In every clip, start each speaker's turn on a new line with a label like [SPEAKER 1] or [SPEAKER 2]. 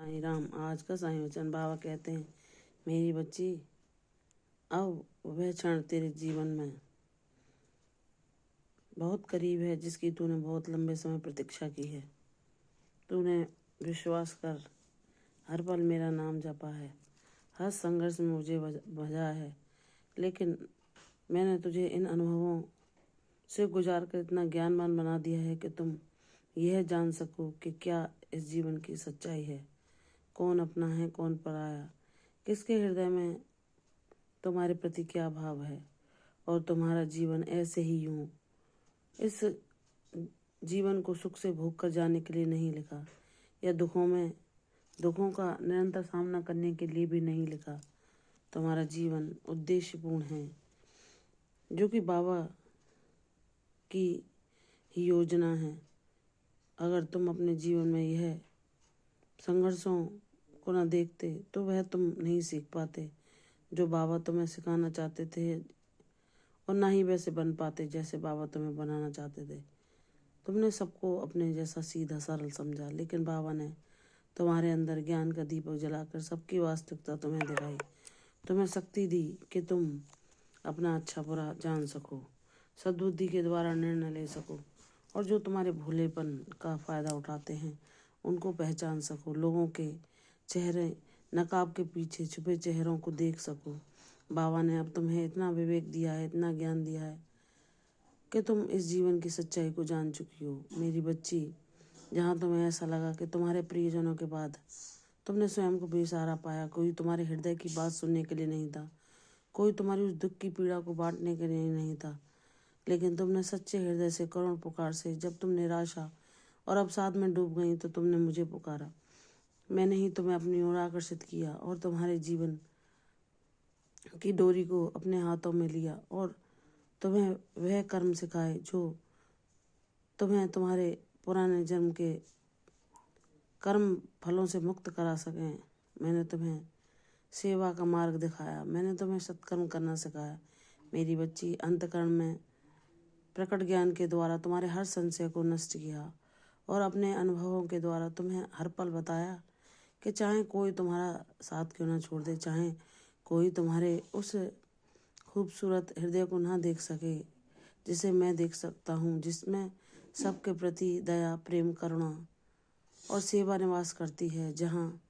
[SPEAKER 1] साईं राम। आज का साईं वचन बाबा कहते हैं, मेरी बच्ची, अब वह क्षण तेरे जीवन में बहुत करीब है जिसकी तूने बहुत लंबे समय प्रतीक्षा की है। तूने विश्वास कर, हर पल मेरा नाम जपा है, हर संघर्ष में मुझे भजा है, लेकिन मैंने तुझे इन अनुभवों से गुजार कर इतना ज्ञानवान बना दिया है कि तुम यह जान सको कि क्या इस जीवन की सच्चाई है, कौन अपना है कौन पराया, किसके हृदय में तुम्हारे प्रति क्या भाव है। और तुम्हारा जीवन ऐसे ही यूं इस जीवन को सुख से भोग कर जाने के लिए नहीं लिखा, या दुखों का निरंतर सामना करने के लिए भी नहीं लिखा। तुम्हारा जीवन उद्देश्यपूर्ण है, जो कि बाबा की ही योजना है। अगर तुम अपने जीवन में यह संघर्षों को न देखते तो वह तुम नहीं सीख पाते जो बाबा तुम्हें सिखाना चाहते थे, और ना ही वैसे बन पाते जैसे बाबा तुम्हें बनाना चाहते थे। तुमने सबको अपने जैसा सीधा सरल समझा, लेकिन बाबा ने तुम्हारे अंदर ज्ञान का दीपक जलाकर सबकी वास्तविकता तुम्हें दिखाई, तुम्हें शक्ति दी कि तुम अपना अच्छा बुरा जान सको, सद्बुद्धि के द्वारा निर्णय ले सको, और जो तुम्हारे भोलेपन का फ़ायदा उठाते हैं उनको पहचान सको, लोगों के चेहरे नकाब के पीछे छुपे चेहरों को देख सको। बाबा ने अब तुम्हें इतना विवेक दिया है, इतना ज्ञान दिया है कि तुम इस जीवन की सच्चाई को जान चुकी हो। मेरी बच्ची, जहाँ तुम्हें ऐसा लगा कि तुम्हारे प्रियजनों के बाद तुमने स्वयं को बेसहारा पाया, कोई तुम्हारे हृदय की बात सुनने के लिए नहीं था, कोई तुम्हारी उस दुख की पीड़ा को बांटने के लिए नहीं था, लेकिन तुमने सच्चे हृदय से करुण पुकार से, जब तुम निराशा और अवसाद में डूब गई तो तुमने मुझे पुकारा। मैंने ही तुम्हें अपनी ओर आकर्षित किया और तुम्हारे जीवन की डोरी को अपने हाथों में लिया, और तुम्हें वह कर्म सिखाए जो तुम्हें तुम्हारे पुराने जन्म के कर्म फलों से मुक्त करा सकें। मैंने तुम्हें सेवा का मार्ग दिखाया, मैंने तुम्हें सत्कर्म करना सिखाया। मेरी बच्ची, अंतकरण में प्रकट ज्ञान के द्वारा तुम्हारे हर संशय को नष्ट किया, और अपने अनुभवों के द्वारा तुम्हें हर पल बताया कि चाहे कोई तुम्हारा साथ क्यों ना छोड़ दे, चाहे कोई तुम्हारे उस खूबसूरत हृदय को ना देख सके जिसे मैं देख सकता हूँ, जिसमें सबके प्रति दया, प्रेम, करुणा और सेवा निवास करती है, जहाँ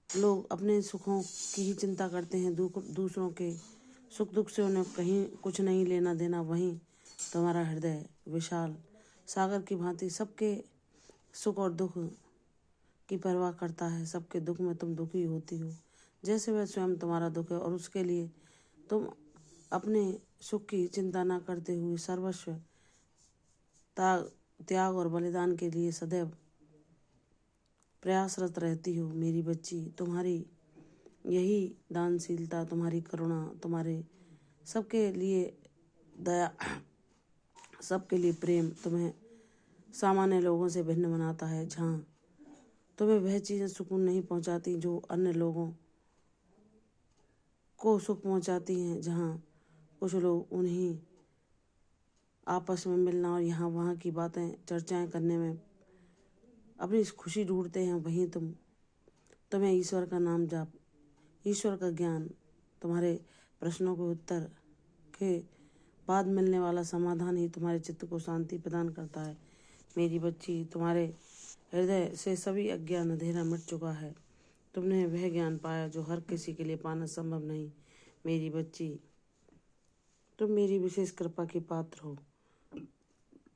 [SPEAKER 1] लोग अपने सुखों की ही चिंता करते हैं, दूसरों के सुख दुख से उन्हें कहीं कुछ नहीं लेना देना, वहीं तुम्हारा हृदय विशाल सागर की भांति सबके सुख और दुख की परवाह करता है। सबके दुख में तुम दुखी होती हो जैसे वह स्वयं तुम्हारा दुख है, और उसके लिए तुम अपने सुख की चिंता न करते हुए सर्वस्व त्याग और बलिदान के लिए सदैव प्रयासरत रहती हो। मेरी बच्ची, तुम्हारी यही दानशीलता, तुम्हारी करुणा, तुम्हारे सबके लिए दया, सबके लिए प्रेम तुम्हें सामान्य लोगों से भिन्न बनाता है। जहाँ तुम्हें वह चीज़ें सुकून नहीं पहुँचाती जो अन्य लोगों को सुख पहुँचाती हैं, जहाँ कुछ लोग उन्हीं आपस में मिलना और यहाँ वहाँ की बातें चर्चाएं करने में अपनी खुशी ढूंढते हैं, वहीं तुम्हें ईश्वर का नाम जाप, ईश्वर का ज्ञान, तुम्हारे प्रश्नों के उत्तर के बाद मिलने वाला समाधान ही तुम्हारे चित्त को शांति प्रदान करता है। मेरी बच्ची, तुम्हारे हृदय से सभी अज्ञान अंधेरा मिट चुका है। तुमने वह ज्ञान पाया जो हर किसी के लिए पाना संभव नहीं। मेरी बच्ची, तुम मेरी विशेष कृपा की पात्र हो।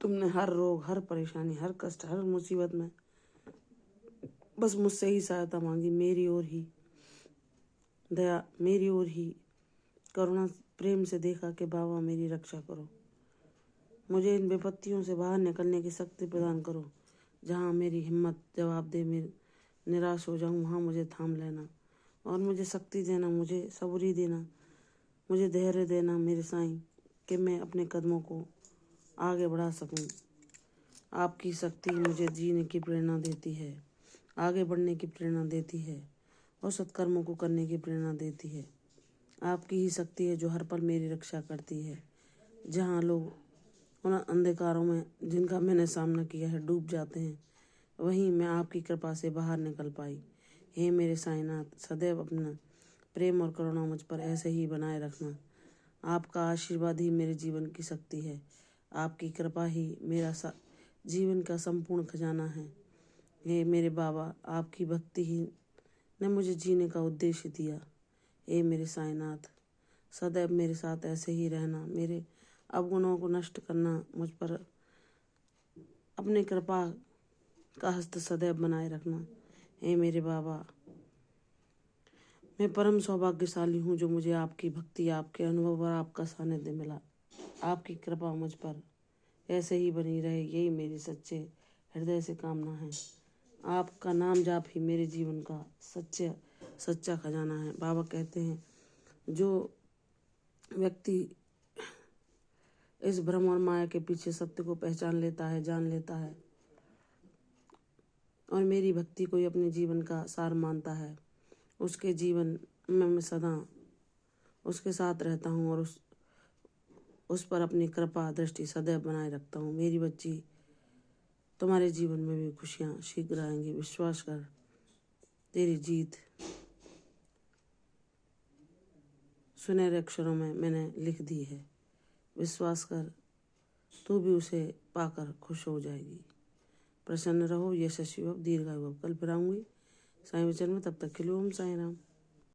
[SPEAKER 1] तुमने हर रोग, हर परेशानी, हर कष्ट, हर मुसीबत में बस मुझसे ही सहायता मांगी, मेरी ओर ही दया, मेरी ओर ही करुणा, प्रेम से देखा कि बाबा मेरी रक्षा करो, मुझे इन विपत्तियों से बाहर निकलने की शक्ति प्रदान करो। जहाँ मेरी हिम्मत जवाब दे, मेरी निराश हो जाऊँ, वहाँ मुझे थाम लेना और मुझे शक्ति देना, मुझे सबूरी देना, मुझे धैर्य देना मेरे साईं, कि मैं अपने कदमों को आगे बढ़ा सकूं। आपकी शक्ति मुझे जीने की प्रेरणा देती है, आगे बढ़ने की प्रेरणा देती है और सत्कर्मों को करने की प्रेरणा देती है। आपकी ही शक्ति है जो हर पल मेरी रक्षा करती है। जहाँ लोग उन अंधकारों में जिनका मैंने सामना किया है डूब जाते हैं, वहीं मैं आपकी कृपा से बाहर निकल पाई। हे मेरे साईनाथ, सदैव अपना प्रेम और करुणा मुझ पर ऐसे ही बनाए रखना। आपका आशीर्वाद ही मेरे जीवन की शक्ति है। आपकी कृपा ही मेरा जीवन का संपूर्ण खजाना है। हे मेरे बाबा, आपकी भक्ति ही ने मुझे जीने का उद्देश्य दिया। हे मेरे साईनाथ, सदैव मेरे साथ ऐसे ही रहना, मेरे अवगुणों को नष्ट करना, मुझ पर अपनी कृपा का हस्त सदैव बनाए रखना। हे मेरे बाबा, मैं परम सौभाग्यशाली हूँ जो मुझे आपकी भक्ति, आपके अनुभव और आपका सानिध्य मिला। आपकी कृपा मुझ पर ऐसे ही बनी रहे, यही मेरी सच्चे हृदय से कामना है। आपका नाम जाप ही मेरे जीवन का सच्चा खजाना है। बाबा कहते हैं, जो व्यक्ति इस भ्रम और माया के पीछे सत्य को पहचान लेता है, जान लेता है और मेरी भक्ति को ही अपने जीवन का सार मानता है, उसके जीवन में मैं सदा उसके साथ रहता हूँ और उस पर अपनी कृपा दृष्टि सदैव बनाए रखता हूँ। मेरी बच्ची, तुम्हारे जीवन में भी खुशियाँ शीघ्र आएंगी। विश्वास कर, तेरी जीत सुनहरे अक्षरों में मैंने लिख दी है। विश्वास कर, तू भी उसे पाकर खुश हो जाएगी। प्रसन्न रहो, यशस्वी भव, दीर्घायु भव। कल फिर आऊँगी साईं वचन में, तब तक के लिए ओम साईं राम।